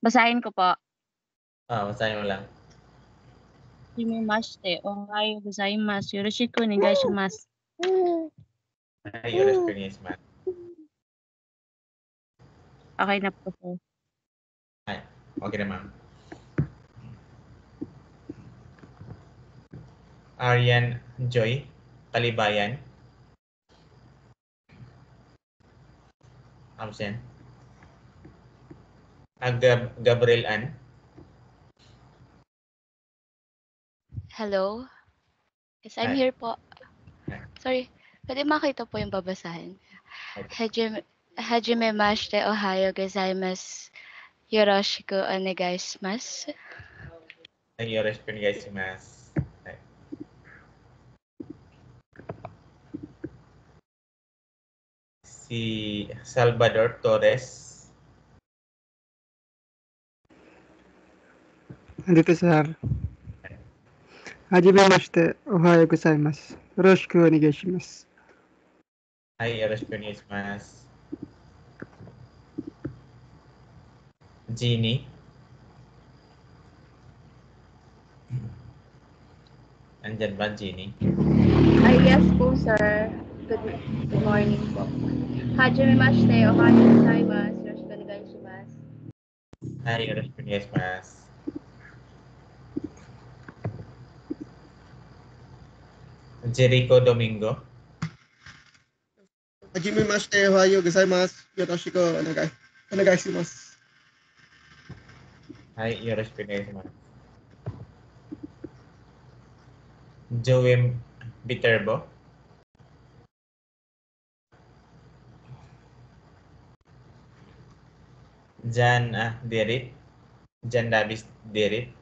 Basahin ko po. Basahin mo lang. Hajimemashite, ohayo gozaimasu, yoroshiku onegaishimasu. Yoroshiku onegaishimasu. Okay na po, sir. Okay na, ma'am. Aryan Joy, Kalibayan. Absent. Gabriel Ann. Hello? Yes, I'm here po. Sorry, pwede makita po yung babasahin. Hajimemashite ohayo gozaimasu. Yoroshiku onegaishimasu. Yoroshiku onegaishimasu. Si Salvador Torres. Andito, sir. Hajimemashite, ohayo gozaimasu. Yoroshiku onegaishimasu. Yoroshiku onegaishimasu. Jeannie. Andyan ba, Jeannie? Yes po, sir. Good morning po. Hajimemashite, ohayo gozaimasu. Yoroshiku onegaishimasu. Yoroshiku onegaishimasu. Jericho Domingo. Hajimemashite, ohayo gozaimasu. Yoroshiku onegaishimasu. Yoroshiku onegaishimasu. Joem Viterbo. Jan Derit. Jan Davis Derit.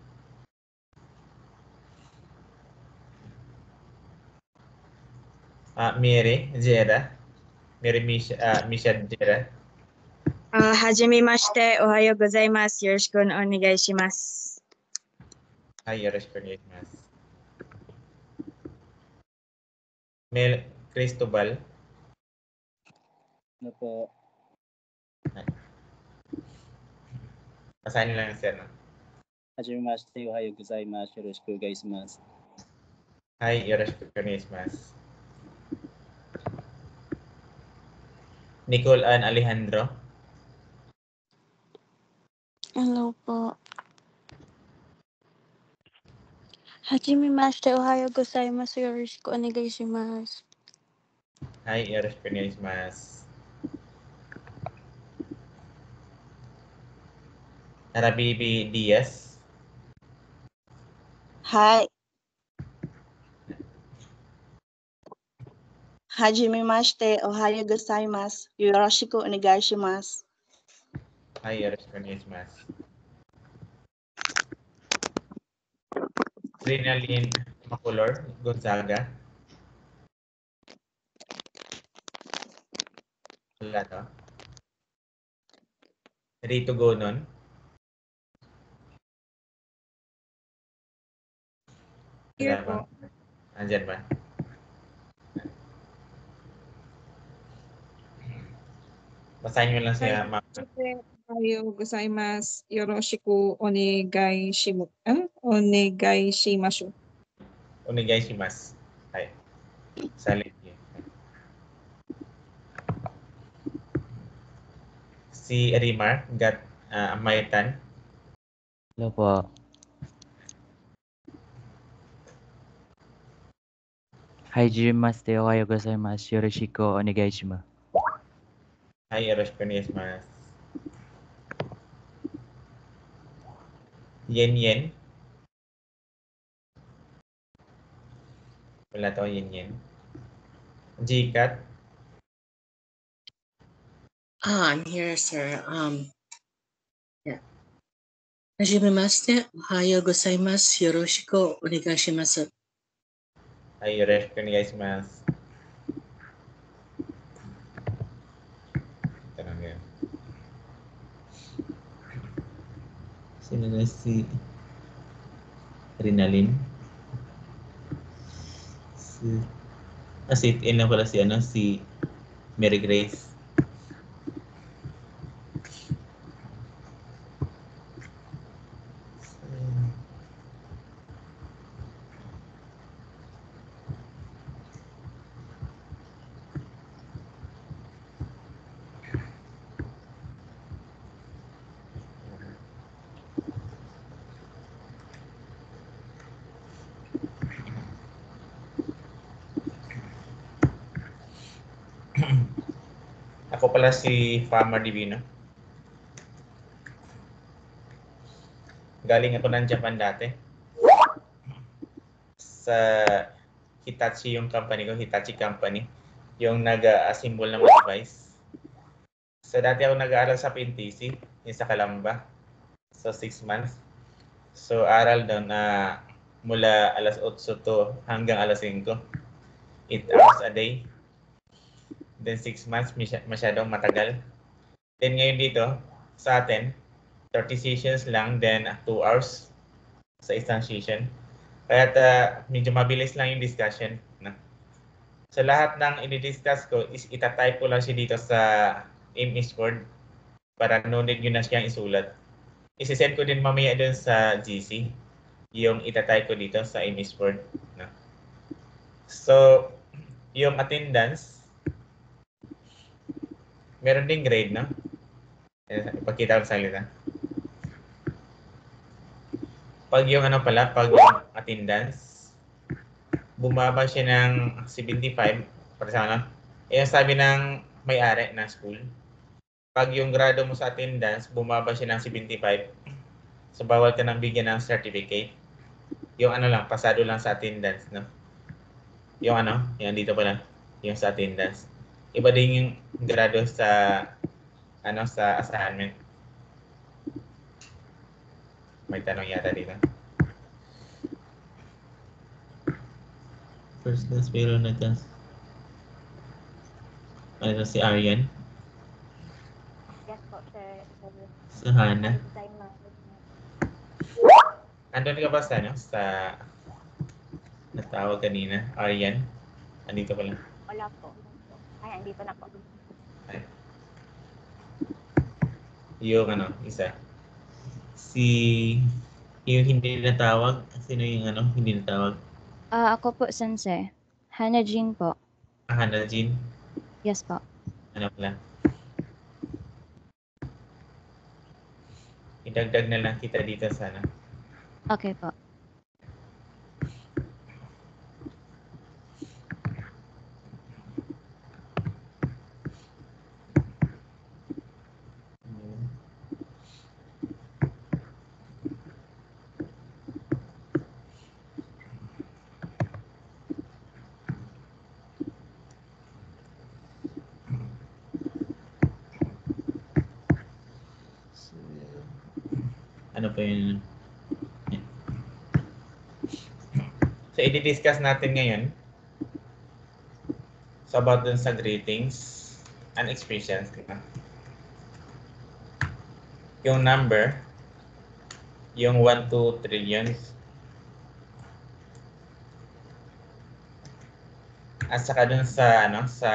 Mary Jera. Mary Misha Jera. Hajimemashite, ohayo gozaimasu. Yoroshiku onegaishimasu. Yoroshiku onegaishimasu. Mel Cristobal. Ano po? Basahin lang sir, no? Hajimemashite, ohayo gozaimasu. Yoroshiku onegaishimasu. Yoroshiku onegaishimasu. Nicole Ann Alejandro. Hello po. Hajimemashite, ohayo gozaimasu. Yoroshiku onegaishimasu. Yoroshiku onegaishimasu. Rabibi Diaz. Hi. Hajimemashite, ohayo gozaimasu. Yoroshiku onegaishimasu. Yoroshiku onegaishimasu. Rinalyn Maculor Gonzaga. Wala to. Rito Gonon. Here po. Andyan ba? Basahin nyo lang siya, ma'am. Ohayo gozaimasu. Yoroshiku onegaishimasu. Onegaishimasu. Salit yun. Si Rimar Maitan. Hello po. Hajimemashite, ohayo gozaimasu. Yoroshiku onegaishimasu. Yoroshiku onegaishimasu. Yen. Wala to, Yen. Jikat. I'm here, sir. Yeah. Hajimemashite, ohayo gozaimasu. Yoroshiku onegaishimasu. Yoroshiku onegaishimasu. Sino na si Rinalyn? Sit-in na pala si Mary Grace. pala si Farmer Divino. Galing ako ng Japan dati. Sa Hitachi yung company ko, Hitachi Company. Yung nag-assemble ng mga device. So dati ako nag-aaral sa PNTC, yung sa Calamba. So 6 months. So aral doon mula alas 8 to hanggang alas 5. 8 hours a day. Then 6 months, masyadong matagal. Then ngayon dito, sa atin, 30 sessions lang, then 2 hours sa isang session. Kaya medyo mabilis lang yung discussion. No? So lahat ng i-discuss ko is itatype ko lang siya dito sa MS Word para no need nyo na siyang isulat. Isisend ko din mamaya dun sa GC yung itatype ko dito sa MS Word. No? So, yung attendance, meron ding grade, no? Ipakita ko sa salita. Pag yung pag yung attendance, bumaba siya ng 75, para sa yung sabi ng may-ari ng school. Pag yung grado mo sa attendance, bumaba siya ng 75, so bawal ka nang bigyan ng certificate. Yung lang, pasado lang sa attendance, no? Yung yung dito pala, yung sa attendance. Iba din yung grado sa sa assignment. May tanong yata dito. First class pero nagkas. Ano si Aryan? Yes po, sir. Sa Hana. Andun ka ba sa natawag kanina? Aryan? Andito pala. Wala po. Ay, andito na po. Ay. Yung isa. Yung hindi natawag. Sino yung hindi natawag? Ako po, Sensei. Hana Jean po. Hana Jean? Yes po. Ano pala? Idagdag na lang kita dito sana. Okay po. Ano pa yun? So, i-discuss natin ngayon about dun sa greetings and expressions. Diba? Yung number, yung 1, 2 trillions, at saka dun sa sa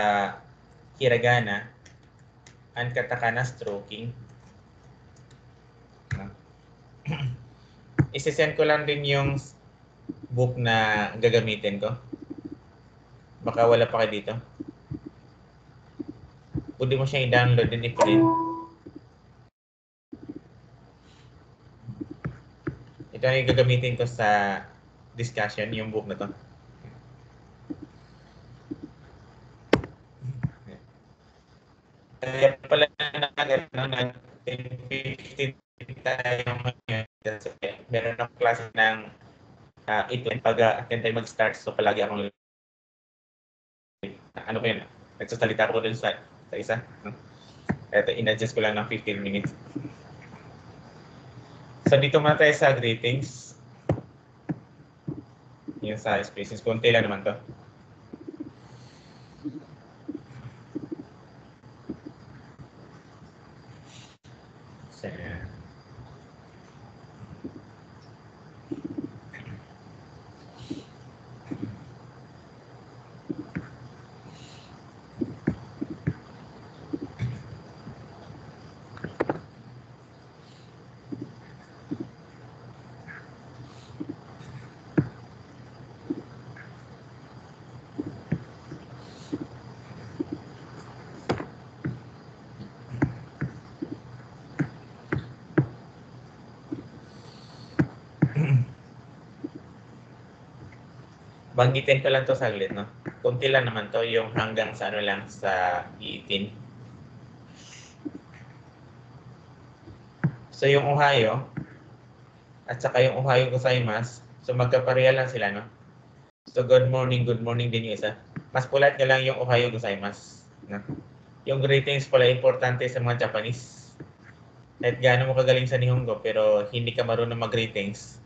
hiragana and katakana stroking. Isisend ko lang din yung book na gagamitin ko. Baka wala pa kayo dito. Pwede mo siyang i-download din i-print. Ito na yung gagamitin ko sa discussion, yung book na to. Kaya pala na 10-15 tayo ngayon. Meron akong klase ng 8 pag-attend tayo mag-start. So palagi akong ano pa yun? Nagsasalita ko rin sa isa. Ito, in-adjust ko lang ng 15 minutes. So dito muna tayo sa greetings. Yung sa expressions. Kunti lang naman to. So, banggitin ko lang to saglit, no? Kunti lang naman to, yung hanggang sa lang sa 18. So yung Ohio at saka yung Ohayou gozaimasu, so magkapareha lang sila, no? So good morning din yung isa. Mas polite na lang yung Ohayou gozaimasu, no? Yung greetings pala importante sa mga Japanese. Kahit gaano mo kagaling sa Nihongo pero hindi ka marunong mag-greetings,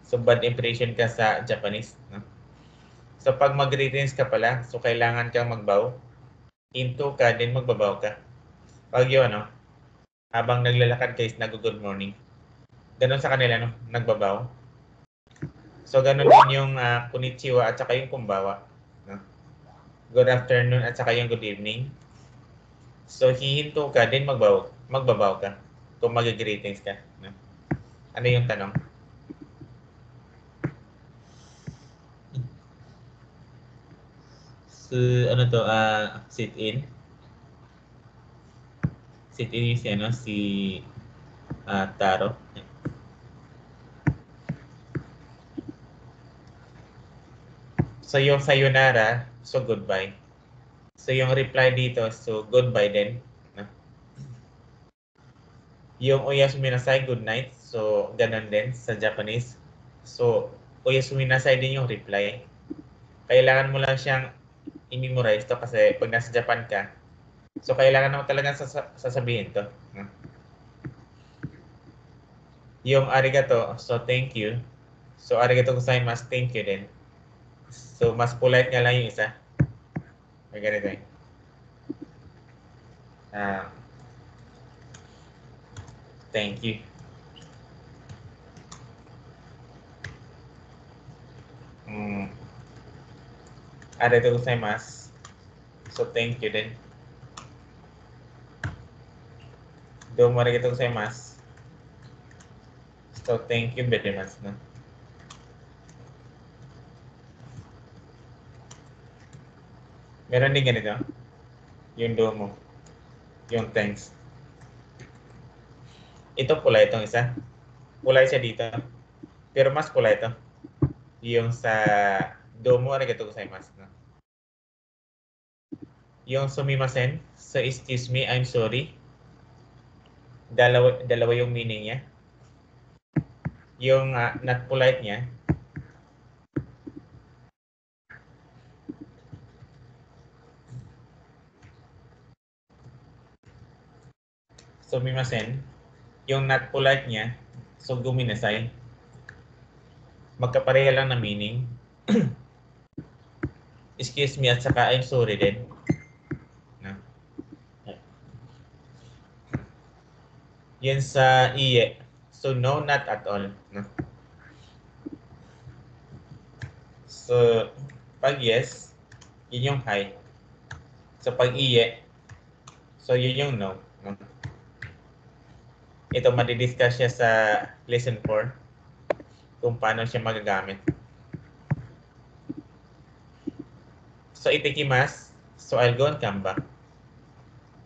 so bad impression ka sa Japanese, no? So pag mag-greetings ka pala, so kailangan kang magbow. Into ka, then magbabaw ka. Pag yun, no? Habang naglalakad kayo, nag-good morning. Ganon sa kanila, no? Nagbabaw. So ganon din yung konnichiwa at saka yung kumbawa, no? Good afternoon at saka yung good evening. So hihinto ka, then magbabaw ka. Kung mag-greetings ka, no? Ano yung tanong? So, ano to? Sit-in. Sit-in yung si Taro. So, yung sayonara, so goodbye. So, yung reply dito, so goodbye din. No? Yung oyasuminasai, good night. So, ganun din sa Japanese. So, oyasuminasai din yung reply. Kailangan mo lang siyang i-memorize to kasi pag nasa Japan ka, so kailangan mo talagang sasabihin to. No? Yung arigato, so thank you. So, arigato gozaimasu, thank you din. So, mas polite nga lang yung isa. May ganito eh. Thank you. Arigato gozaimasu. So, thank you din. Domo arigato gozaimasu. So, thank you very much. No? Meron din ganito. Yung domo. Yung thanks. Ito pula itong isa. Pula siya dito. Pero mas pula ito. Yung sa domo arigato gozaimasu. No? Yung sumimasen. So, excuse me, I'm sorry. Dalawa yung meaning niya. Yung not polite niya. Sumimasen. Yung not polite niya, so guminasay. Magkapareha lang na meaning. Excuse me at saka I'm sorry din. No? Yan sa iye. So no, not at all. No? So pag yes, yun yung hi. So pag iye, so yun yung no. No? Ito madidiscuss siya sa lesson 4 kung paano siya magagamit. So itikimasu, so I'll go and come back.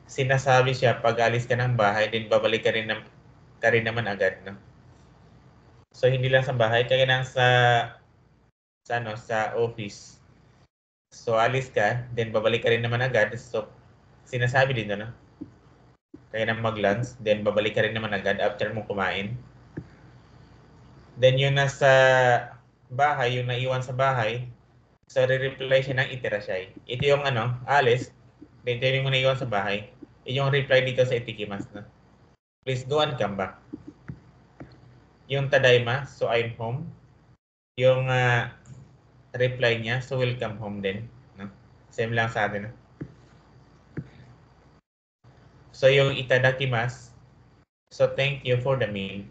Sinasabi siya pag alis ka ng bahay, din babalik ka rin naman agad, no? So hindi lang sa bahay, kaya nang sa office. So alis ka, then babalik ka rin naman agad. So sinasabi din no? Kaya nang mag-lunch, then babalik ka rin naman agad after mo kumain. Then yung nasa bahay, yung naiwan sa bahay, so re-reply siya ng itirashay. Ito yung alis, then ito yung naiwan sa bahay. Yung reply dito sa itikimasu. No? Please go and come back. Yung tadaima, so I'm home. Yung reply niya, so welcome home din. No? Same lang sa atin. No? So yung itadakimasu, so thank you for the meal.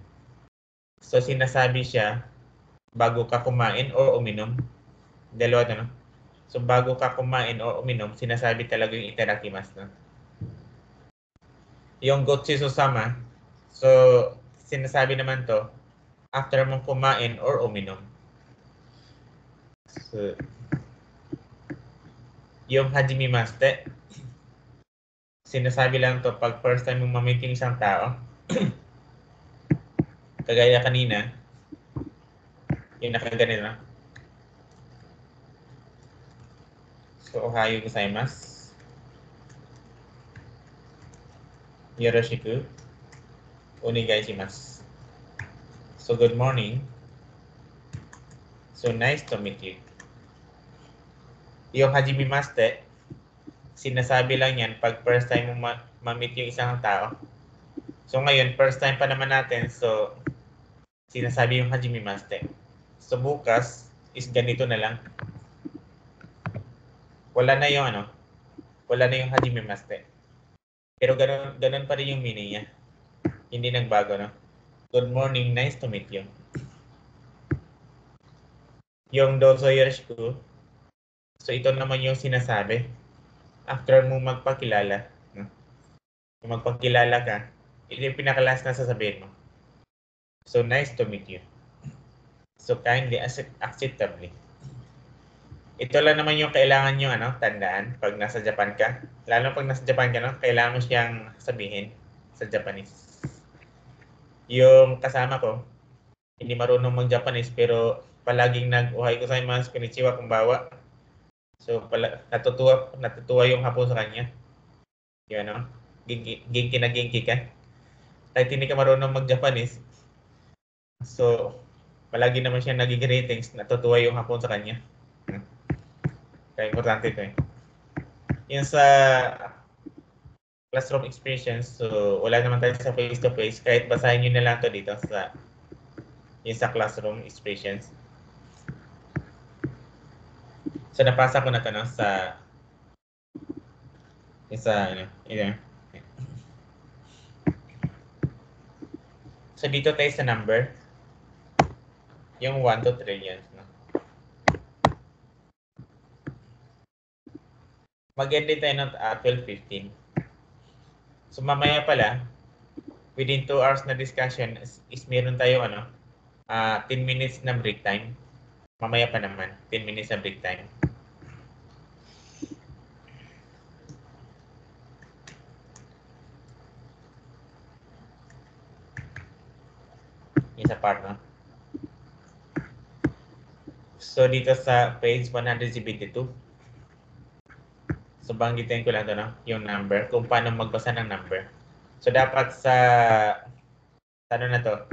So sinasabi siya bago ka kumain or uminom. Dalawa to, no? So bago ka kumain or uminom, sinasabi talaga yung itadakimasu. No? Yung gochisusama, so sinasabi naman to after mong kumain or uminom. So, yung hajimemashite, sinasabi lang to pag first time mong ma-meeting isang tao. Kagaya kanina, yung nakaganito. So, ohayou gozaimasu. Yoroshiku Onegaishimasu. So good morning. So nice to meet you. Yung hajimemashite, sinasabi lang yan pag first time mo ma-meet yung isang tao. So ngayon, first time pa naman natin, so sinasabi yung hajimemashite. So bukas is ganito na lang. Wala na yung wala na yung hajimemashite. Pero ganun pa rin yung meaning niya. Hindi nagbago, no? Good morning, nice to meet you. Yung dozo yoroshiku, so ito naman yung sinasabi after mo magpakilala, no? Kung magpakilala ka, ito yung pinakalas na sasabihin mo. So nice to meet you. So kindly, acceptably. Ito lang naman yung kailangan nyo tandaan pag nasa Japan ka. Lalo pag nasa Japan ka, no? Kailangan mo siyang sabihin sa Japanese. Yung kasama ko, hindi marunong mag-Japanese pero palaging nag-ohay gozaimasu, konnichiwa, konbanwa. So natutuwa yung hapon sa kanya. Yun, ginki na ginki ka. Kahit hindi ka marunong mag-Japanese, so palagi naman siya nag-greetings, natutuwa yung hapon sa kanya. Kaya importante ito eh. Yung sa classroom experience, so wala naman tayo sa face-to-face, kahit basahin nyo na lang ito dito sa classroom experience. So napasa ko na ito sa So dito tayo sa number, yung 1 to 3 yan. Mag-end din tayo ng 12:15. So mamaya pala, within 2 hours na discussion is meron tayo 10 minutes na break time. Mamaya pa naman, 10 minutes na break time. Yung sa part, no? So dito sa page 172, so banggitin ko lang ito, no? Yung number, kung paano magbasa ng number. So dapat sa na to,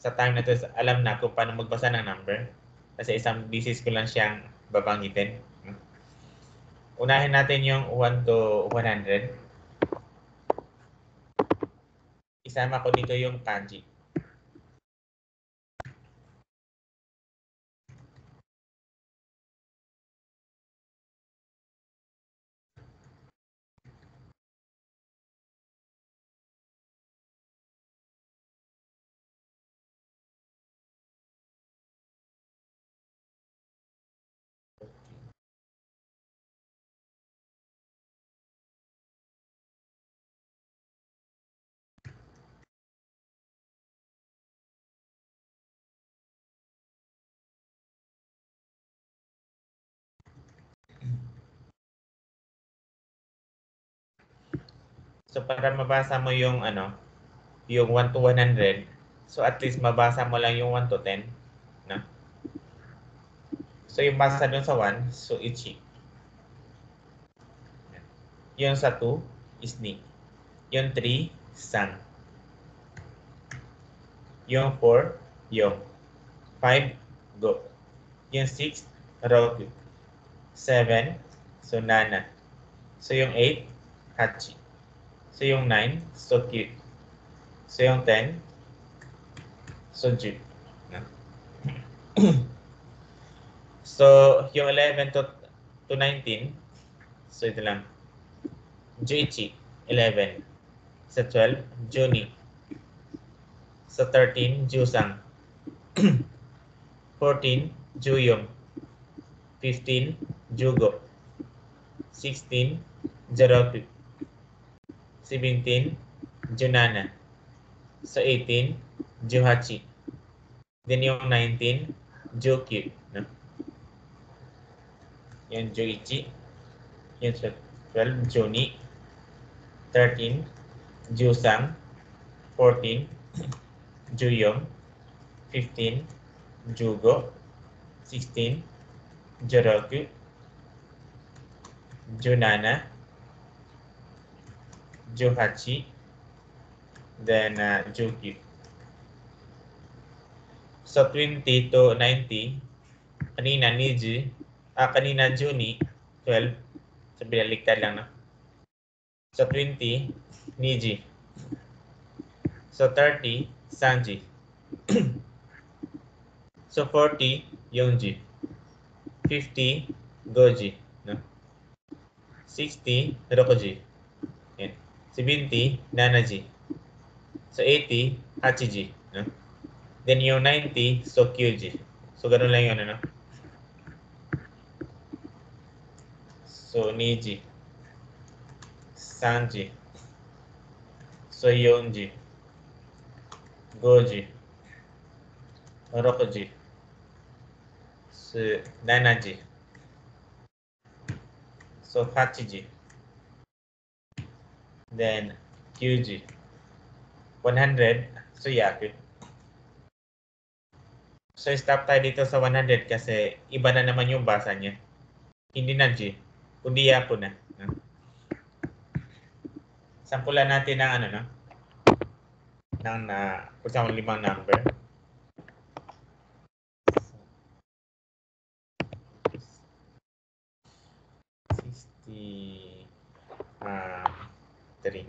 sa time na to, alam na kung paano magbasa ng number. Kasi isang bisis ko lang siyang babanggitin. Unahin natin yung 1 to 100. Isama ko dito yung kanji. So para mabasa mo yung yung 1 to 100, so at least mabasa mo lang yung 1 to 10, no? So yung basa dun sa 1, so ichi. Yung sa 2 is ni. Yung 3, san. Yung 4, yo. 5, go. Yung 6, roku. 7, so nana. So yung 8, hachi. So yung 9, so cute. So yung 10, so ju. So yung 11 to 19, so ito lang. Juichi, 11. Sa 12, juni. Sa 13, jusang. 14, juyong. 15, jugo. 16, jaroku. 17, junana. So 18, juhachi. Then yung 19, jukyu. No? Yung juichi. Yung 12, juni. 13, jusang. 14, juyong. 15, jugo. 16, jaroku. Junana. Juhachi. then Jukyu. So 20 to 90, kanina Niji, kanina Juni, 12. So binaliktad lang, no? So 20, Niji. So 30, Sanji. So 40, Yongji. 50, Goji. No? 60, Rokoji. Yan. 70, Nanaji. So 80, Hachiji. No? Then yung 90, so Kyuji. So ganun lang yun, ano? So Niji. Sanji. So Yongji. Goji. Rokoji. So Nanaji. So Hachiji. Then Kyuji. 100. So Yaku. So stop tayo dito sa 100 kasi iba na naman yung basa niya. Hindi na G, kundi Yaku na. Sampulan natin ng ano, no? Ng kung saan 5 number. Three,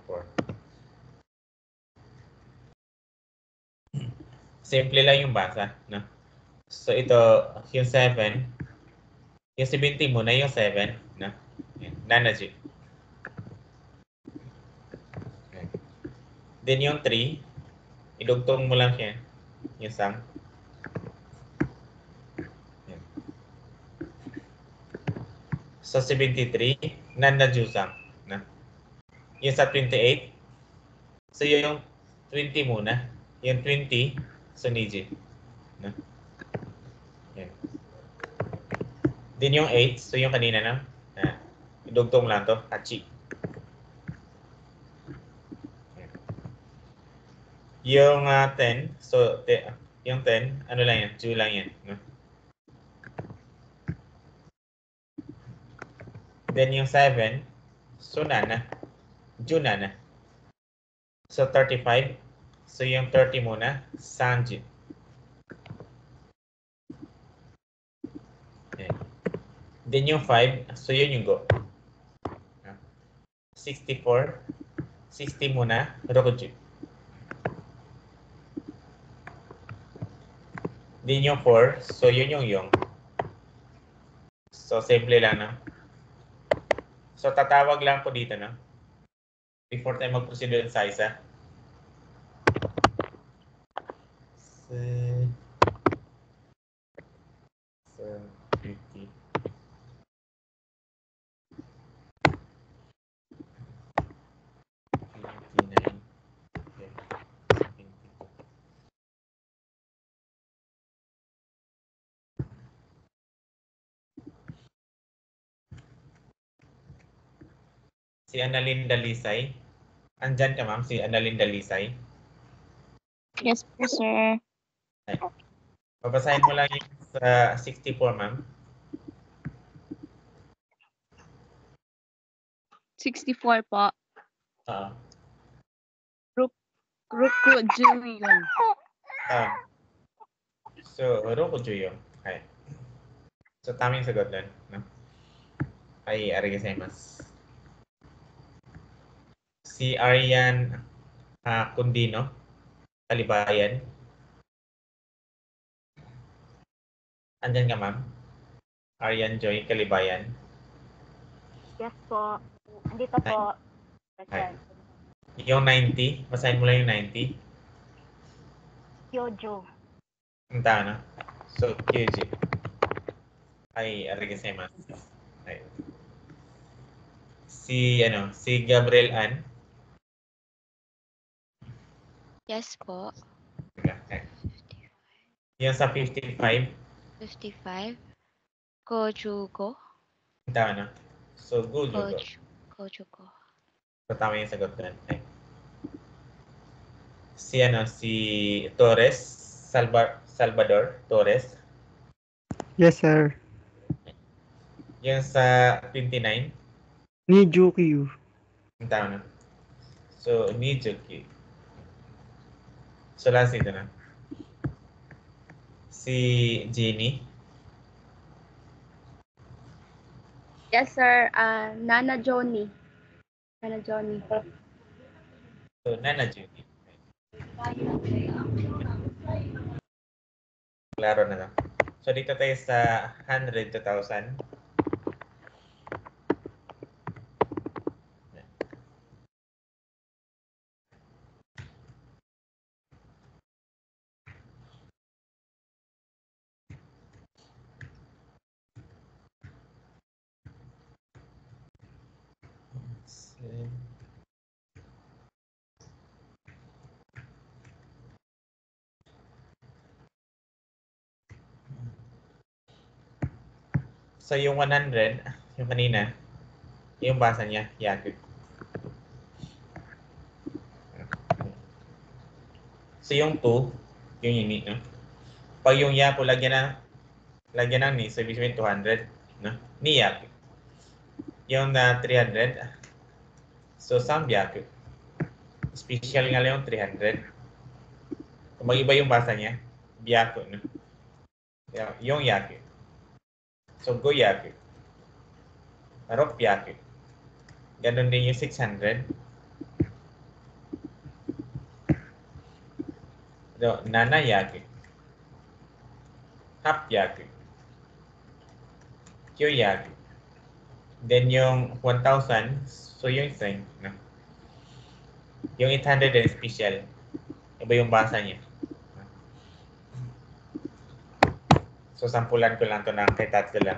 4. Simple lang yung basa, no? So ito, yung 7, yung 70 muna yung 7, no? Nanaji. Then yung 3, idugtong mo lang siya, yung sum. So 73, Nanaju sum, no? Yung sa 28, so yung 20 muna, yung 20, so Niji. No? Yan. Then yung 8, so yung kanina na, idugtong lang to, Hachi. Yung 10, so yung 10, ano lang yan, Ju lang yan. No? Then yung 7, so Nana, Ju Nana. So 35, so yung 30 muna, Sanji. Okay. Then yung 5, so yun yung Go. 64, 60 muna, Rokuju. Then yung 4, so yun yung Yong. So simple lang, no? So tatawag lang po dito, no? Before tayo mag-proceed sa isa. So 50. Si Annalyn Dalisay. Andyan ka, ma'am, si Annalyn Dalisay. Yes po, sir. Ay. Babasahin mo lang yung sa 64, ma'am. 64 po. Rokuju yun. So, Rokuju yun. Okay. So, tamang sagot doon. No? Ay, arigasaimasu. Si Aryan Kundino, Kalibayan. Andyan ka, ma'am? Aryan Joy, Kalibayan. Yes po. Andito po. Ay. Yung 90, basahin mo lang yung 90. Kyojo. Ang tana. So, Kyuji. Ay, arigasaimasu. Ay. Si Gabriel Ann. Yes po. Okay. Yung sa 55. 55. Kojugo. Tama na. So, Gojugo. Kojugo. So, tama yung sagot doon. Okay. Si Torres, Salvador Torres. Yes, sir. Yung sa 29. Ni Jukyu. Tama na. So, 29. So, last ito na. Si Jeannie. Yes, sir. Nana Johnny. Nana Johnny. So, Nana Judy. Klaro na lang. So, dito tayo sa 100 to 1,000. So, yung 100, yung kanina, yung basa niya, yaku. So, yung 2, yung ini, no? Pag yung yaku, lagyan ng ni, so ibig sabihin 200, no? Ni yaku. Yung 300, so 300. Special nga lang yung 300. Kung mag-iba yung basa niya, byaku, no? Yung yaku. So, go yaku. Rop yaku. Ganun din yung 600. So, 7 yaku. Hap yaku. Kyo yaku. Then yung 1,000, so yung strength, no? Yung 800 din special. Iba yung basa niya. So, sampulan ko lang to ng kay tatlo lang.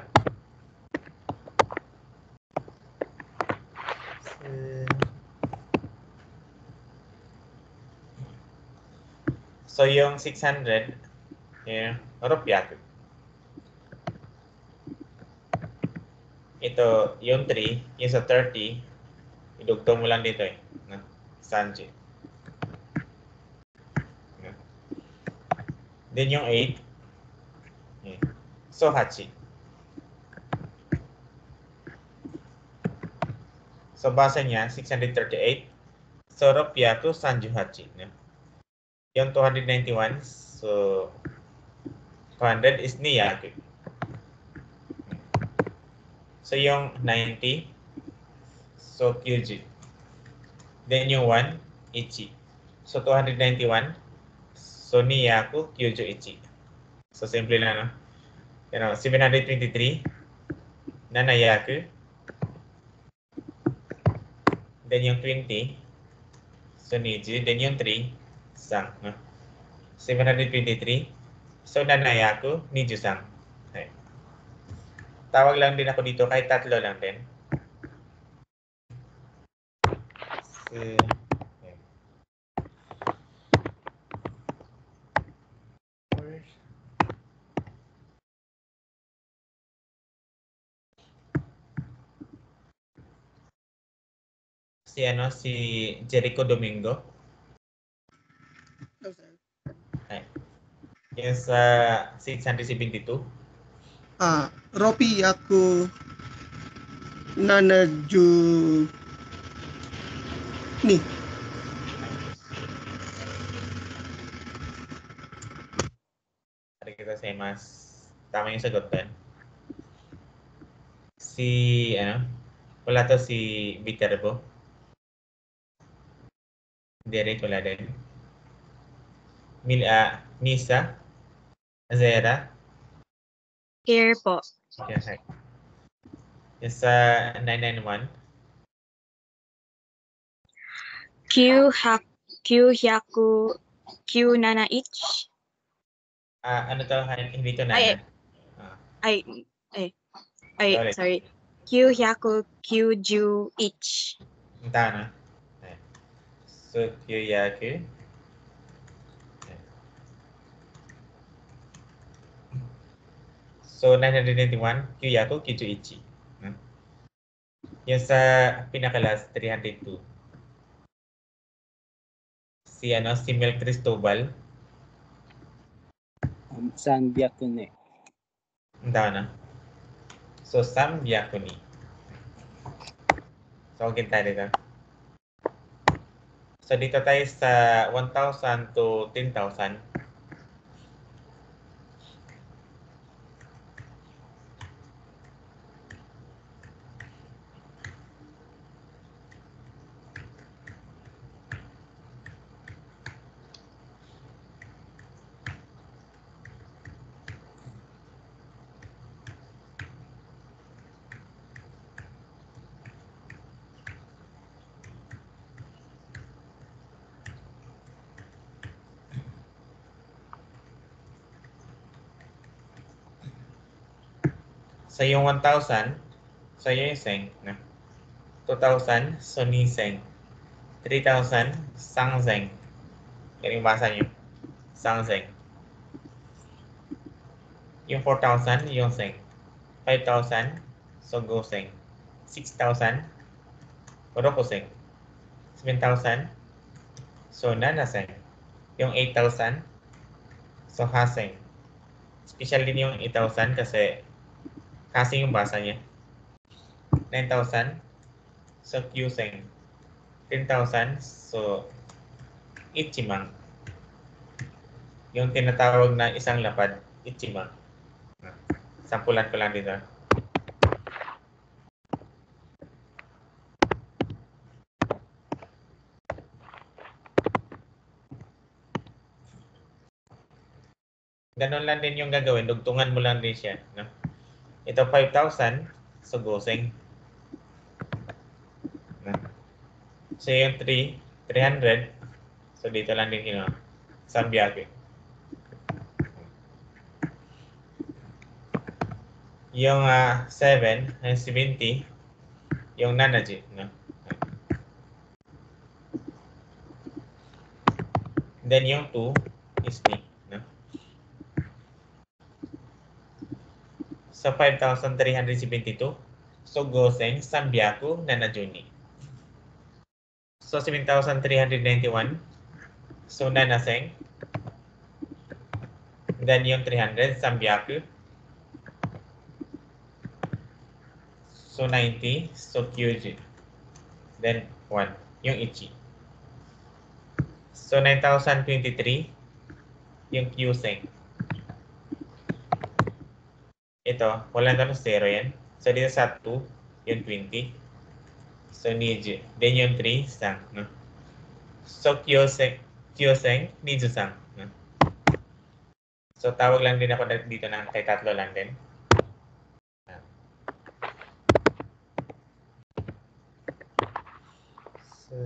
So, yung 600, yeah, rupiah. Ito, yung 3, yung sa 30, idugtong mo lang dito eh. No? Sanji. No? Then yung 8, yeah. So, hachi. So, basa niya, 638. So, rupiah to sanju hachi. No? Yung 291, so 200 is niyaku. So, yung 90, so kyuji. Then yung 1, ichi. So, 291, so niyaku, kyuju ichi. So, simple lang, no? You know, 723, nanayaku. Then yung 20, so niji. Then yung 3, sang, no? 723, so nanayaku, niju sang. Okay. Tawag lang din ako dito, kahit tatlo lang din. Okay. Si Jericho Domingo. Okay. Yung sa 672. Ropi aku nanaju ni. Arigatou. Tama yung sagot doon. Wala to si Viterbo. Derek wala din. Misa. Zera. Here po. Okay. Yung sa 991. Hyaku, Q nana ich. Ano to? Hindi to nana. Sorry. Q hyaku, Q ju ich. Tama. So, Kyoyaku. So, 991, Kyoyaku, Kijuichi. Yung sa pinakalas, 302. Si Mel Cristobal. Sanbyakune. Tama. So, Sambyakuni. So, okay tayo dito. So dito tayo sa 1,000 to 10,000. So yung 1,000, so yun yung seng. 2,000, so ni seng. 3,000, sang seng. Yan yung basa nyo. Sang seng. Yung 4,000, yung seng. 5,000, so go seng. 6,000, roku seng. 7,000, so nana seng. Yung 8,000, so ha seng. Special din yung 8,000 kasi kasi yung basa niya. 9,000, so Q seng. 10,000, so ichimang. Yung tinatawag na isang lapad, ichimang. Sampulan ko lang dito. Ganon lang din yung gagawin. Dugtungan mo lang din siya. No? Ito 5,000, so goseng. No? So yung 300, so dito lang din yun. Sambiake. Yung 7, 70, yung nanaji. No? Then yung 2 is ni. No? So 5,372, so goseng, sambiaku, nanajuni. So 7,391, so nanaseng. Then yung 300, sambiaku. So 90, so kyuji. Then 1, yung ichi. So 9,023, yung kyuseng. Ito, wala na 0 yan. So dito sa 2, yung 20. So niji. Then yung 3, sang. No? So kyuseng, niju sang. No? So tawag lang din ako dito ng kay tatlo lang din. So,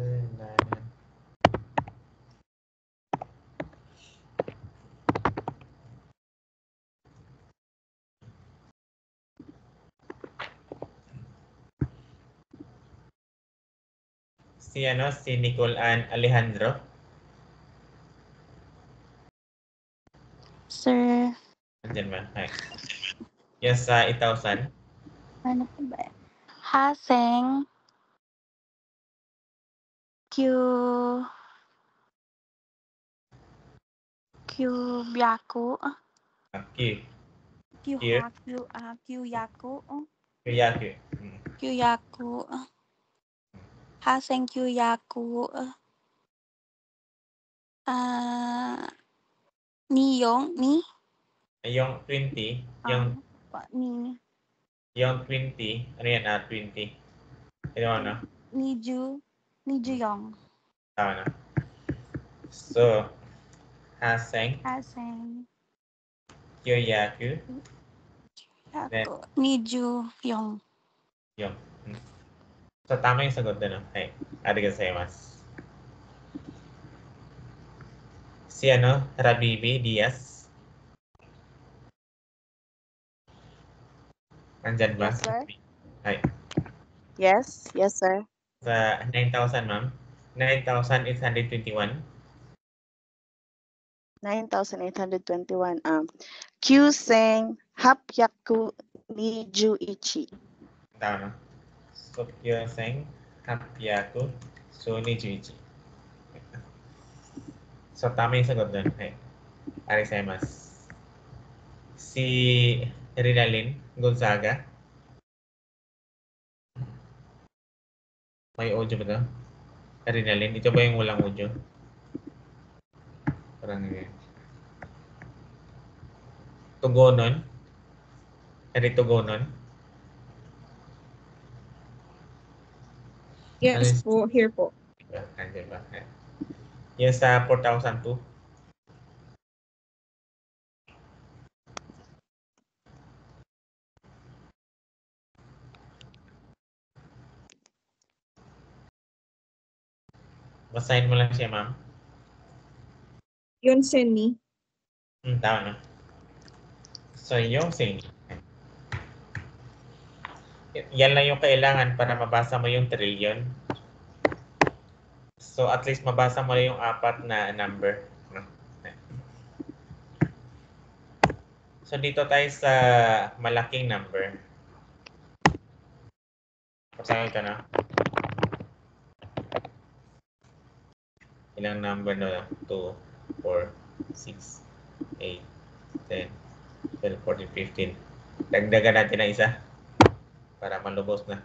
si Nicole Ann Alejandro. Sir, Andyan ba? Hi. Yes, 8,000. ano po ba? Haseng Byaku. Kyuyaku. Kyuyaku. Haseng Kyuyaku. Ni? Yung 20, Ni. yung 20, ano yan, 20. Ito ano? Niju Yong. Tama na. So, Haseng, Kyoyaku, then Niju Yong. yung. So, tama yung sagot doon. Hey, arigasaimasu. Si Rabibi Diaz. Andyan ba? Yes, sir. Hi. Yes, sir. Sa 9,000, ma'am. 9,821. 9,821. Kyuseng hapyaku niju ichi. Tama. So, Kyoseng, Hapyaku, so Nijuichi. So, tama yung sagot doon. Hey, arigasaimasu. Si Rinalyn Gonzaga. May audio ba ito? Arinalin. Ito ba yung walang audio? Parang ganyan. Tugonon. Tugonon. Yes po, here po. Nandiyan ba? Yan sa 4,002. Basahin mo lang siya, ma'am. Yun sen ni. Tama na. So, yung sing. Yan lang yung kailangan para mabasa mo yung trillion. So, at least mabasa mo yung 4 na number. So, dito tayo sa malaking number. Pasahin ka na. Ilang number na? 2, 4, 6, 8, 10, 12, 14, 15. Dagdagan natin na isa para malubos na.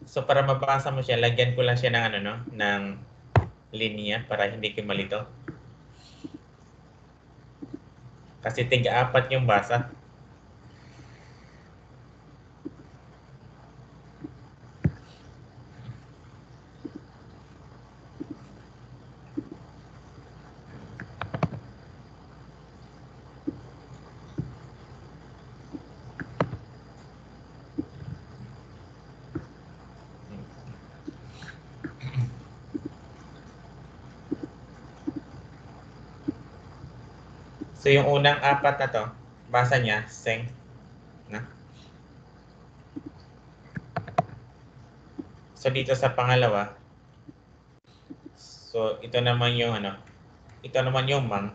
So para mabasa mo siya, lagyan ko lang siya ng ng linya para hindi kayo malito. Kasi tig-4 yung basa. So yung unang 4 na to, basa niya, seng. Na? So dito sa pangalawa, so ito naman yung ito naman yung mang.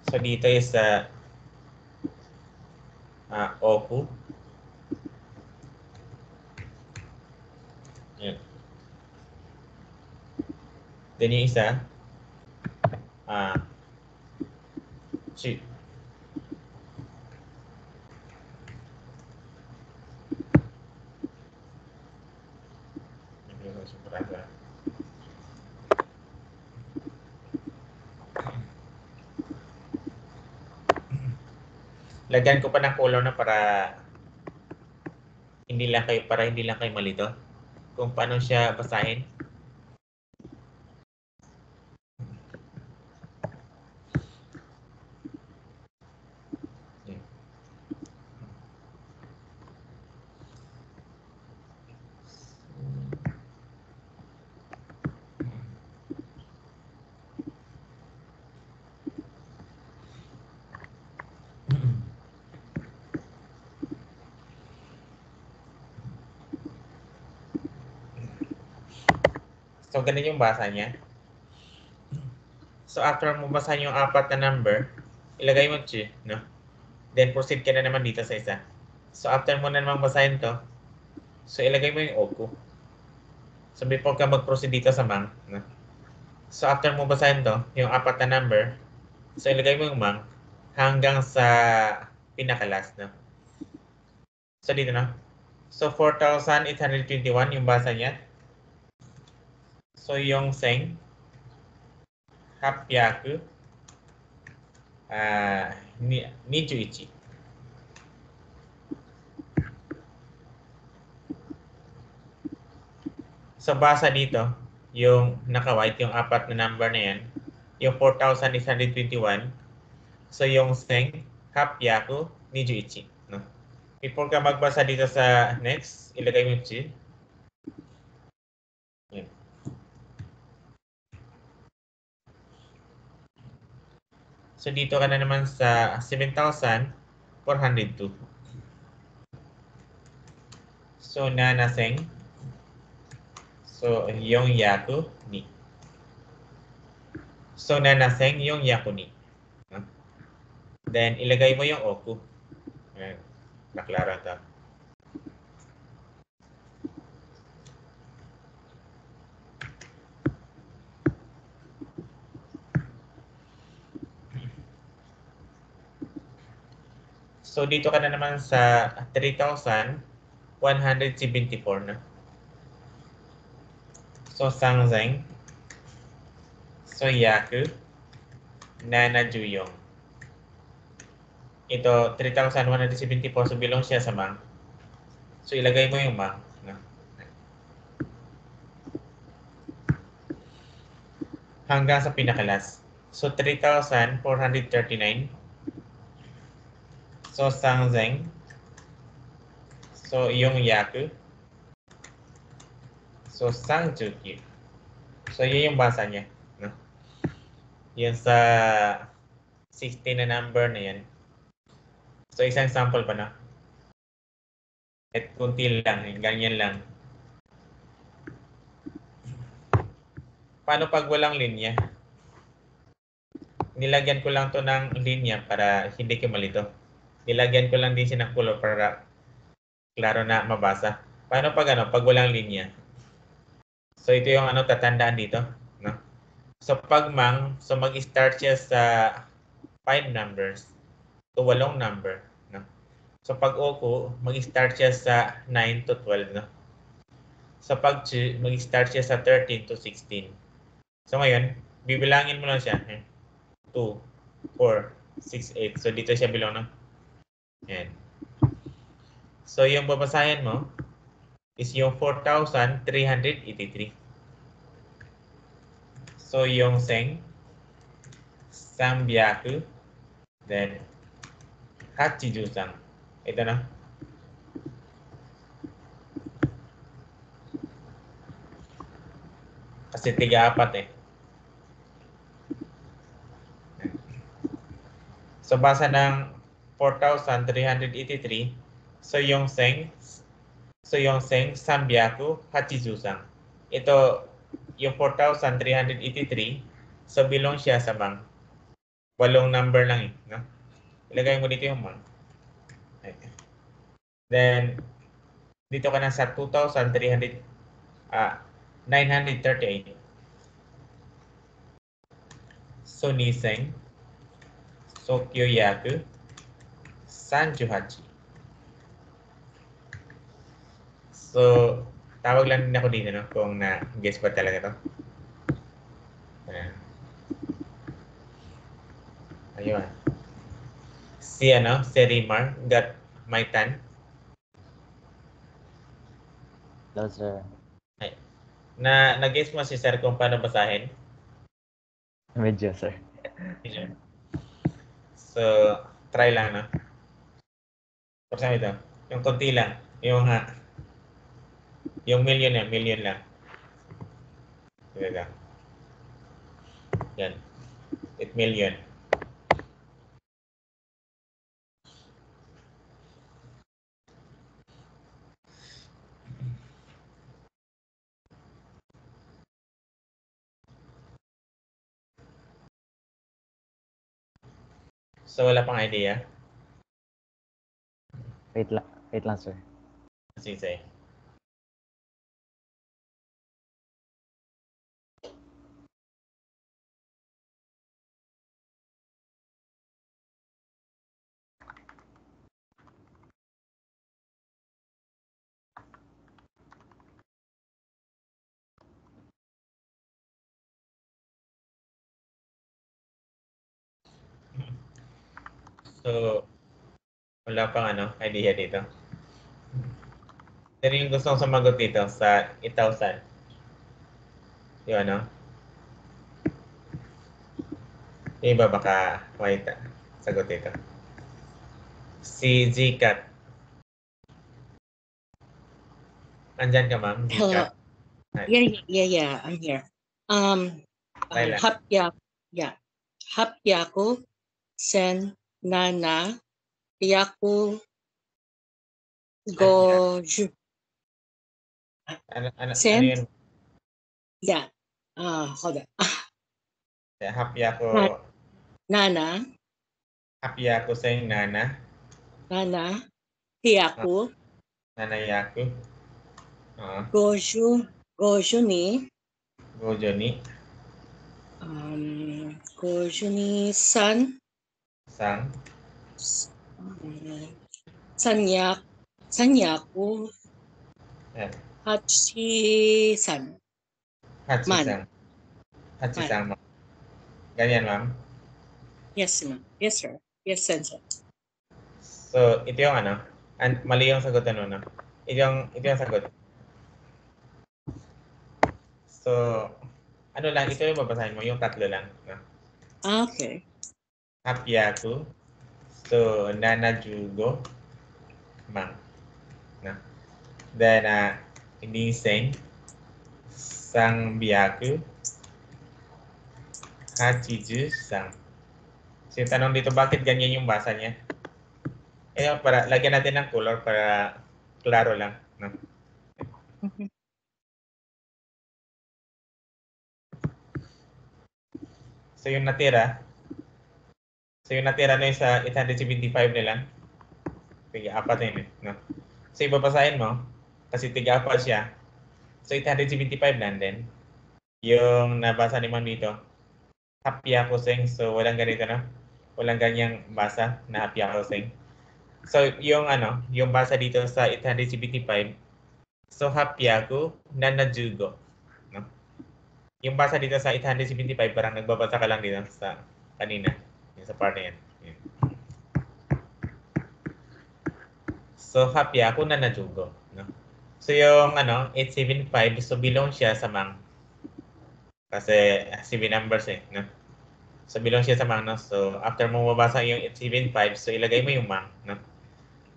So dito is oku. Yan. Then yung isa, chi. Lagyan ko pa ng color na para hindi lang kayo malito kung paano siya basahin. So, ganun yung basa niya. So, after mo basahin yung 4 na number, ilagay mo chi, no? Then, proceed ka na naman dito sa isa. So, after mo na naman basahin to, so, ilagay mo yung oku. So, before ka mag-proceed dito sa mang, no? So, after mo basahin to, yung 4 na number, so, ilagay mo yung mang hanggang sa pinaka-last, no? So, dito, no? So, 4,821 yung basa niya. So, yung seng, hapyaku, 21. So, basa dito, yung naka-white, yung 4 na number na yan, yung 4,821. So, yung seng, hapyaku, 21. No? Before ka magbasa dito sa next, ilagay mo yung chi. Yan. So, dito ka na naman sa 7,402. So, nanaseng. So, yung yaku ni. So, nanaseng yung yaku ni. Then, ilagay mo yung oku. Ayan. Naklara ito. So dito ka na naman sa 3,174 na. So Sangzeng. So Yaku. Nana Juyong. Ito 3,174, so belong siya sa Mang. So ilagay mo yung Mang. No? Hanggang sa pinakalas. So 3,439. So Sangzeng. So yung Yaku. So Sangjukyu. So yun yung basa niya. No? Yun sa 16 na number na yan. So isang sample pa na. At kunti lang. Ganyan lang. Paano pag walang linya? Nilagyan ko lang to ng linya para hindi kayo malito. Nilagyan ko lang din siya ng color para klaro na mabasa. Paano pag pag walang linya? So ito yung tatandaan dito, no? So pag Mang, so mag-start siya sa 5 numbers to 8 number, no? So pag Oku, mag-start siya sa 9 to 12, no? So pag Chu, mag-start siya sa 13 to 16. So ngayon, bibilangin mo lang siya. 2, 4, 6, 8. So dito siya bilong, no? Yan. So yung babasahin mo is yung 4,383. So yung Seng, Sambyaku, then Hachijusang. Ito na. Kasi 3-4 eh. So basa ng 4,383. So yung Seng, Sambyaku, Hachijusang. Ito yung 4,383. So belong siya sa Mang. 8 number lang eh, no? Ilagay mo dito yung Mang. Okay. Then dito ka na sa 938. So Niseng, so Kyoyaku, Sanjuhachi. So tawag lang din ako dito, no? Kung na-guess ba talaga to. Ayan. Ayun. Si Rimar got my tan. Hello, sir. Ay. Na-guess mo si sir kung paano basahin? Medyo, sir. So, try lang, no? Pasahin ito. Yung konti lang. Yung million lang. Talaga. Yan. 8 million. So, wala pang idea? Wait lang, sir. Sige. So, wala pang idea dito. Pero yung gustong sumagot dito sa 8,000. Yung yung iba baka makita. Sagot dito. Si Zcat. Andyan ka, ma'am? Hello. Yeah, I'm here. Hapyaku, Sen, Nana, Yaku, Goju. Ano Sen? yun? Yeah. Hold on. Hapyaku. Nana. Hapyaku Seng Nana. Nana. Hiyaku. Nana Yaku. Goju ni. Goju ni. Goju ni San. Sang. Sanyaku. Yan. Hachi-san. Hachi-san. Hachi-san, ma'am. Ganyan, ma'am. Yes, ma'am. Yes, sir. Yes, sensei. So, ito yung ano. Mali yung sagot ano, no? Ito yung sagot. So, ano lang, ito yung babasahin mo, yung tatlo lang. No? Okay. Hapyaku. So, nanajugo. Mang. No? Then, niseng. Sangbyaku. Hachiju-san. So, yung tanong dito, bakit ganyan yung basa niya? Para lagyan natin ng color para klaro lang. No? So, yung natira na yung sa 875 nila. Tiga-apat na yun. No? So, ibabasahin mo, kasi tiga-apat siya. So, 875 nandun. Yung nabasa ni Ma'am dito, hapyakuseng. So, walang ganito, no? Walang ganyang basa na hapyakuseng. So, yung basa dito sa 875, so, hapyaku nanajugo. No? Yung basa dito sa 875, parang nagbabasa ka lang dito sa kanina. Yung sa part na yan. Yan. So, hapyaku nanajugo. No? So, yung 875, so belong siya sa Mang. Kasi 7 numbers eh. No? So, belong siya sa Mang. No? So, after mo mabasa yung 875, so ilagay mo yung Mang. No?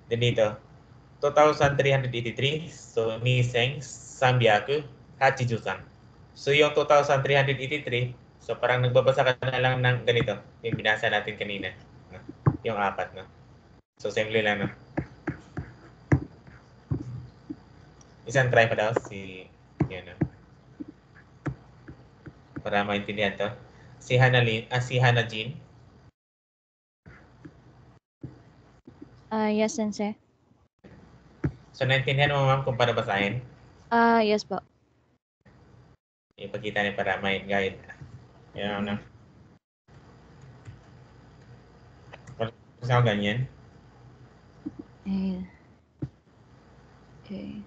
Then dito, 2,383. So, niseng, sanbyaku, hachiju-san. So, yung 2,383, so parang nagbabasa ka na lang ng ganito, yung binasa natin kanina. No? Yung apat, no? So, simple lang, no? Isang try pa daw yun, no? Para maintindihan to. Si Hanajin. Yes, sensei. So, naintindihan mo, ma'am, kung paano basahin? Yes po. Ipakita niya para may guide. Yan, no? Kasi ako ganyan. Okay.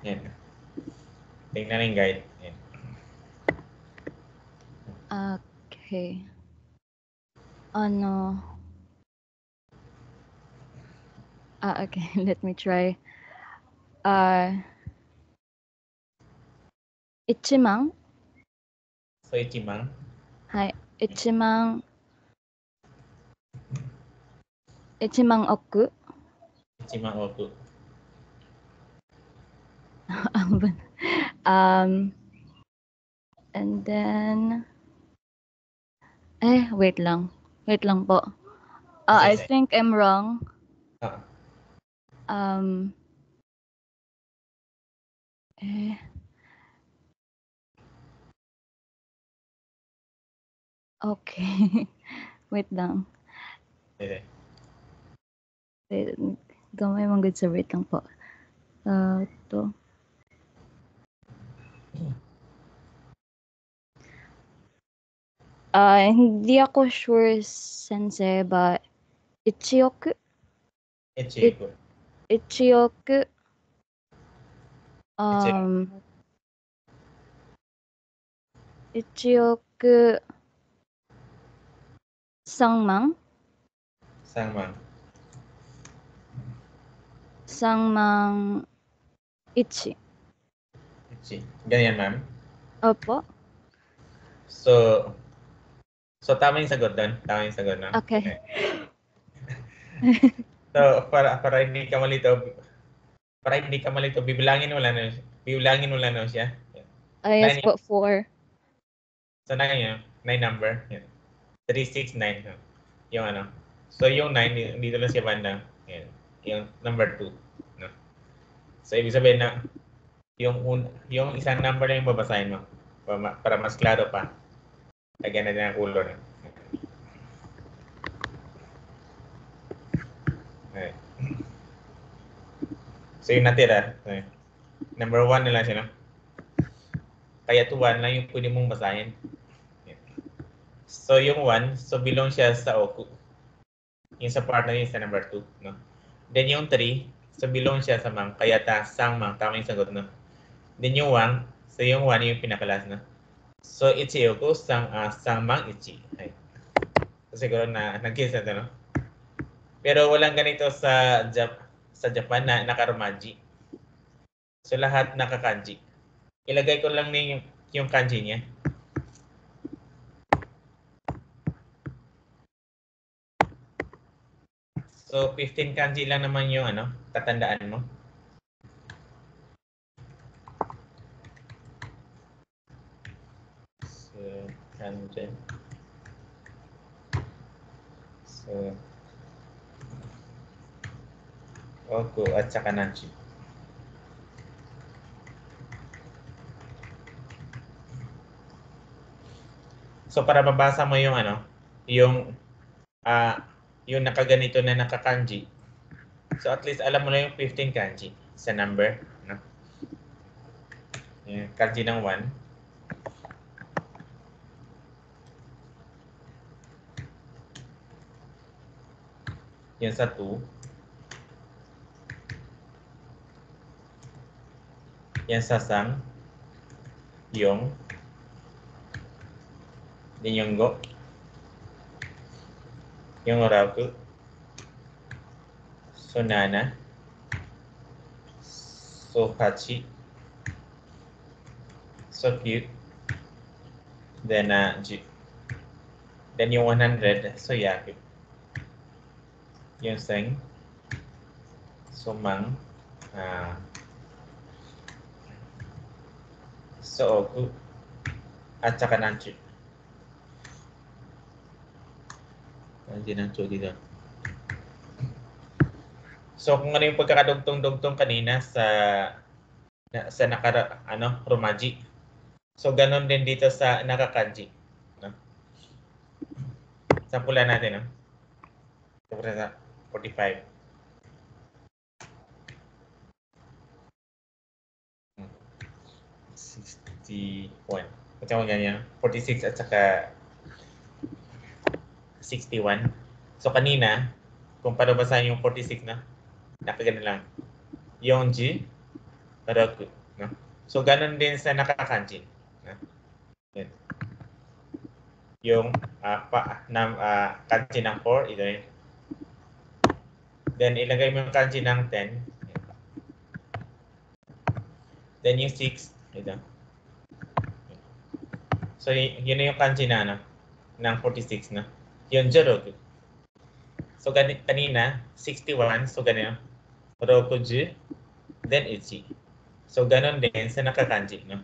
Yan. Tingnan na yung guide. Yan. Okay. Okay, let me try. Ichimang. So, ichimang. Hi, ichimang oku. Ichimang oku. And then, wait lang po. I think I'm wrong. Okay. Wait lang. Gamay mong good sa wait lang po. Ito. Hindi ako sure, sensei, but ichioku. Ichioku. Ichioku. Sangmang. Sangmang ichi. Ganyan, ma'am? Opo. So tama yung sagot doon. Tama yung sagot, no? Okay. So, para hindi ka malito, bibilangin mo lang siya. Yes po, 4. So, 9 number. 369. Yung So, yung 9, dito lang siya banda. Yan. Yung number 2. No? So, ibig sabihin na yung isang number lang yung babasahin mo para mas klaro pa. Lagyan natin ang color. Okay. So, yung natira, number 1 na lang siya, no? Kaya 1 lang yung pwede mong basahin. So, yung 1, so belong siya sa oku. Yung sa partner yun sa number 2, no? Then yung 3, so belong siya sa mang, kaya sang mang, tama yung sagot, no? Then yung 1, so yung 1 yung pinakalas, no? So ichi yoku sang mang ichi. Ay. So siguro na nag-guess na to, no? Pero walang ganito sa Japan na nakaromaji. So lahat nakakanji. Ilagay ko lang yung kanji niya. So 15 kanji lang naman yung tatandaan mo. So kanji. So oku at saka nanchi. So para mabasa mo yung yung nakaganito na nakakanji. So at least alam mo na yung 15 kanji sa number, no? Yung kanji ng 1. Yan sa 2. Yan sa sang. Yung. Din yung go. Yung oraku. So nana. So hachi. So cute. Then ji. Then yung 100. So yaku. Yung seng. So mang. So oku. At saka nanchi. Nanchi nancho dito. So kung ano yung pagkakadugtong-dugtong kanina sa romaji. So ganon din dito sa nakakanji, no? Sampulan natin, no? Sa 45. 61. Macam ganyan. 46 at saka 61. So kanina, kung paano basahin yung 46 na, nakagano lang. Yonji, Raku, no? So ganon din sa nakakanji. No? Yung kanji ng 4, ito yun. Then ilagay mo yung kanji ng 10. Then yung 6, ito. So yun na yung kanji na ng 46 na. Yung Joroku. So kanina 61, so ganyan. Rokuju, then ichi. So ganon din sa nakakanji, no?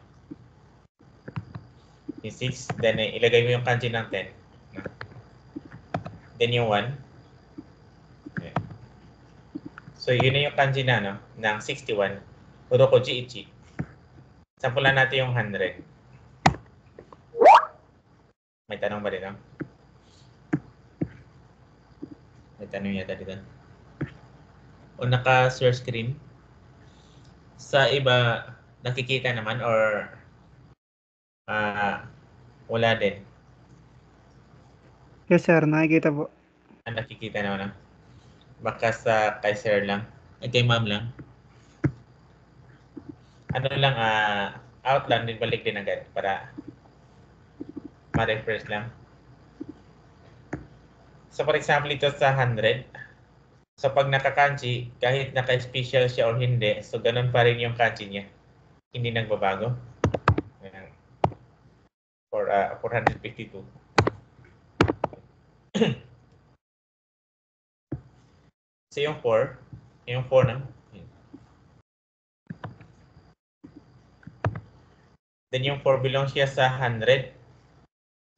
Yung 6, then ilagay mo yung kanji ng 10. No? Then yung 1. Okay. So yun na yung kanji na ng 61. Rokuju ichi. Sampulan natin yung 100. May tanong ba dito? May tanong yata dito. O naka-share screen? Sa iba, nakikita naman or wala din? Yes, sir. Nakikita po. Nakikita naman. Baka sa kay sir lang. Kay ma'am lang. Ano lang, out lang din, balik din agad para ma-refresh lang. So for example, ito sa 100. So pag naka-kanji, kahit naka-special siya or hindi, so ganun pa rin yung kanji niya. Hindi nagbabago. For 452. So yung 4 na. Then yung 4 belong siya sa 100.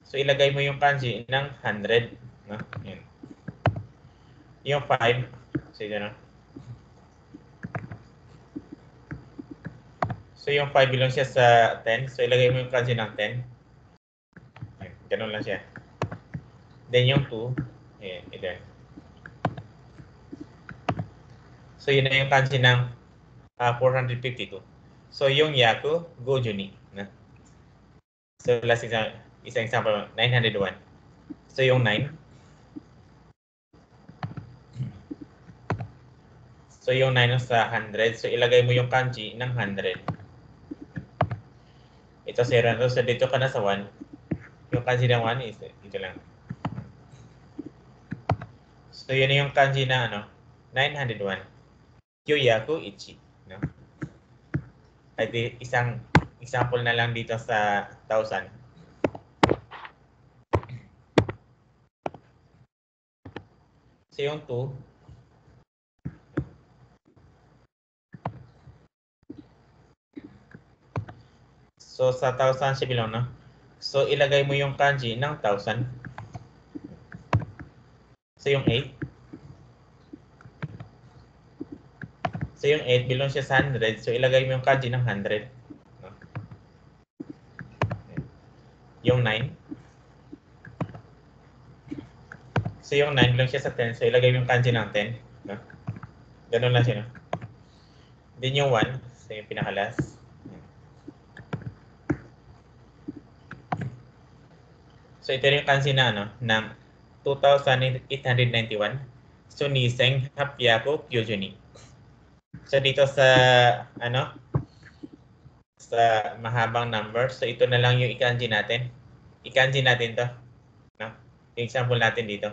So ilagay mo yung kanji ng 100, no? Yan. Yung 5, so ito na. So yung 5 belong siya sa 10. So ilagay mo yung kanji ng 10. Yan. Ganun lang siya. Then yung 2, ayan, ito. So yun na yung kanji ng 452. So yung yaku, goju ni. Na? So last isang example, 901. So yung 9. So, yung 9 sa 100. So, ilagay mo yung kanji ng 100. Ito 0. So, dito ka na sa 1. Yung kanji ng 1 is ito lang. So, yun yung kanji na 901. Kyoyaku ichi. No? At isang example na lang dito sa 1,000. So, yung 2. So, sa 1,000 siya bilang, no? So, ilagay mo yung kanji ng 1,000. So, yung 8. So, yung 8, belong siya sa 100. So, ilagay mo yung kanji ng 100. No? Yung 9. So, yung 9, belong siya sa 10. So, ilagay mo yung kanji ng 10. No? Ganun lang siya, no? Then yung 1. So, yung pinakalas. So, ito yung kanji na, ng 2,891. So, niseng hapyaku kyuju ni. So, dito sa, sa mahabang number. So, ito na lang yung ikanji natin. Ikanji natin to. No? Yung example natin dito.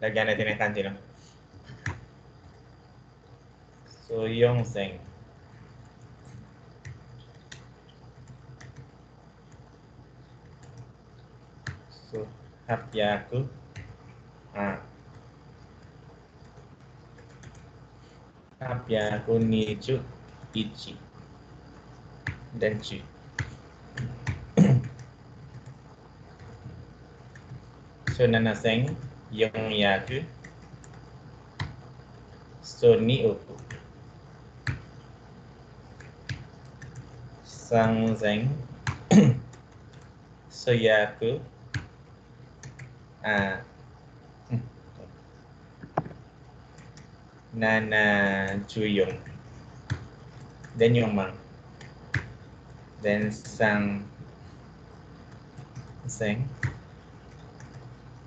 Lagyan natin ng kanji, no? So, yung seng. So, hapyaku. Hapyaku niju ichi. Dan chu. So, nanaseng yung yaku. So, ni oku. Sanzeng. So, yaku. Nana Juyong. Then yung mang. Then sang seng.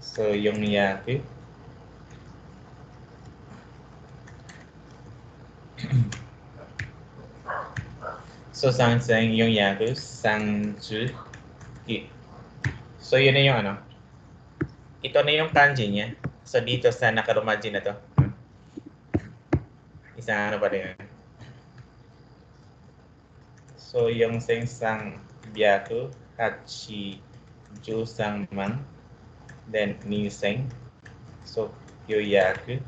So yung yaku. So sang seng yung yaku. Sang ju i. So yun na yung ito na yung kanji niya. So dito sa nakarumaji na to. Isang pa rin. So, yung seng sang byaku, hachi, ju sang mang, then ni seng. So, kyoyaku,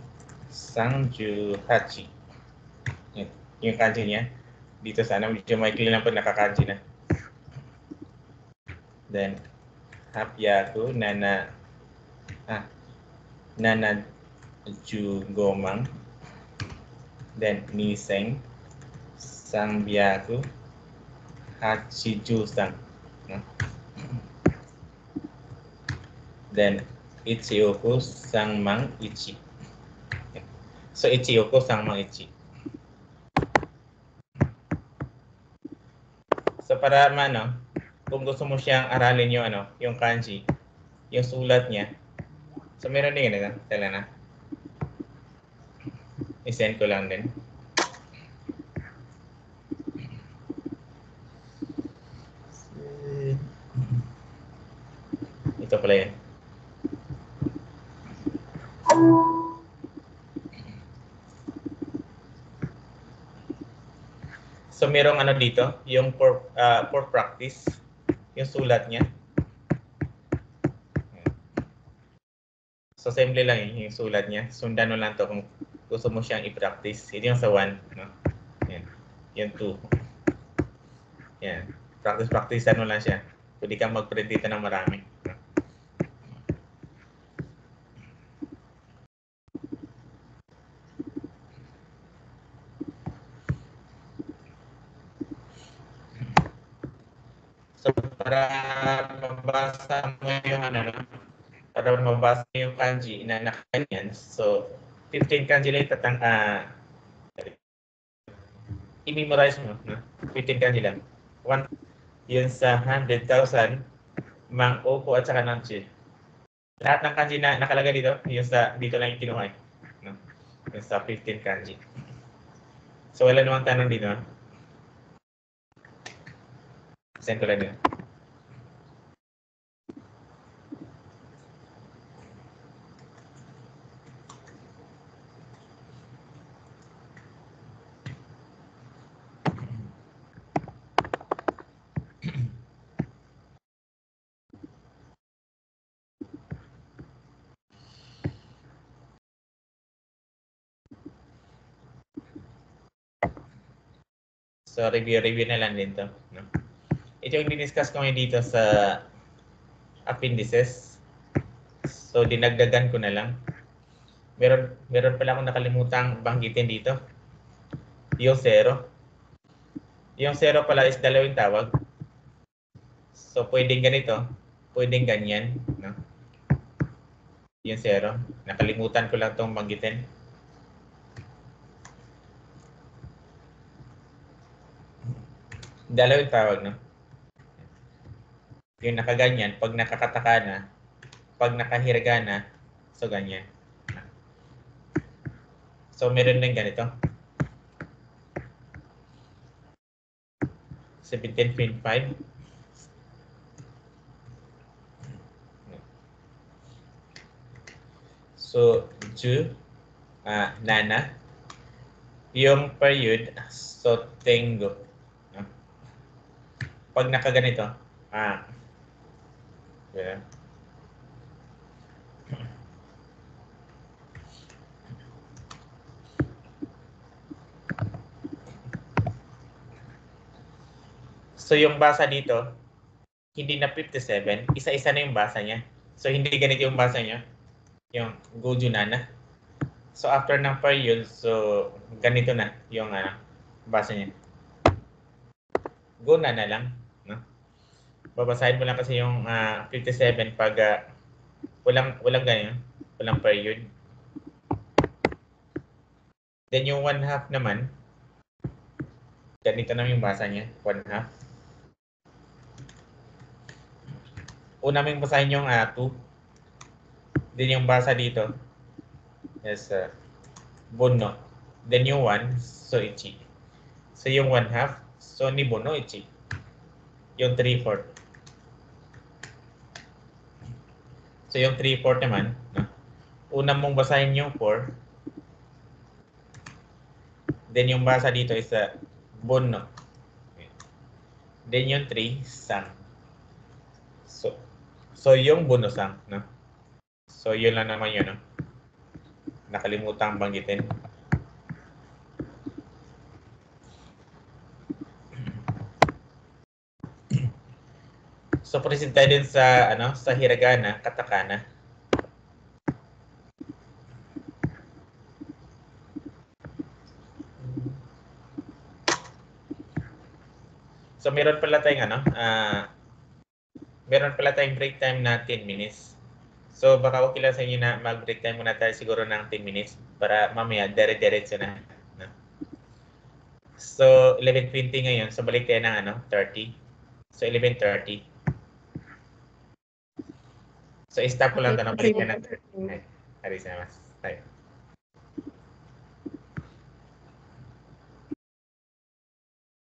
sang ju hachi. Yung kanji niya. Dito sana, medyo maikli lang po nakakanji na. Then, hapyaku, nana ju gomang. Then, niseng, sang byaku, hachiju sang. No? Then, ichioku, sang mang ichi. So, ichioku, sang mang ichi. So, para kung gusto mo siyang aralin yung yung kanji, yung sulat niya. So, meron din ganito. Tala na. I-send ko lang din. Ito pala yan. So, merong dito, yung for practice, yung sulat niya. So, simple lang yung sulat niya. Sundan mo lang to kung gusto mo siyang i-practice. Ito yung sa 1. No? Yan. Yung 2. Yan. Practice ano lang siya. Pwede kang mag-print dito ng marami. No? So, para mabasa mo yung para mabasa mo yung kanji na nakakanyan. So, 15 kanji lang i-memorize mo. No? 15 kanji lang. 1 yun sa 100,000 mang opo at saka nanchi. Lahat ng kanji na nakalagay dito, yung sa dito lang yung kinuha. No? Yung sa 15 kanji. So, wala namang tanong dito. Send ko lang dito. So, review na lang din to. No? Ito yung diniscuss ko ngayon dito sa appendices. So, dinagdagan ko na lang. Meron pala akong nakalimutang banggitin dito. Yung 0. Yung 0 pala is dalawang tawag. So, pwedeng ganito. Pwedeng ganyan. No? Yung 0. Nakalimutan ko lang itong banggitin. Dalawang tawag, no? Yung nakaganyan, pag nakakataka na, pag nakahirga na, so ganyan. So, meron din ganito. 17.5. So, Ju, Nana. Yung period, so tengo. No? Pag nakaganito, yeah. So, yung basa dito, hindi na 57, isa-isa na yung basa niya. So, hindi ganito yung basa niya, yung Goju Nana. So, after ng period, so, ganito na yung basa niya. Go Nana lang. No? Babasahin mo lang kasi yung 57 pag walang ganyan, walang period. Then yung 1/2 naman, ganito na yung basa niya, 1/2. Una mong basahin yung 2. Then yung basa dito is Bono. Then yung 1, so ichi. So yung 1/2, so ni Bono ichi. Yung 3/4. So yung 3/4 naman, no? Una mong basahin yung 4. Then yung basa dito is Bono. Then yung 3, Sang. So yung Bono Sang, no? So yun lang naman yun, no? Nakalimutan banggitin. So present tayo din sa sa hiragana, katakana. So meron pala tayong meron pala tayong break time na 10 minutes. So baka okay lang sa inyo na mag-break time muna tayo siguro ng 10 minutes para mamaya dire-diretso na. No? So 11:20 ngayon, so balik tayo ng 30. So 11:30. So stop ko lang ito, balik na natin. Aris na mas. Tayo.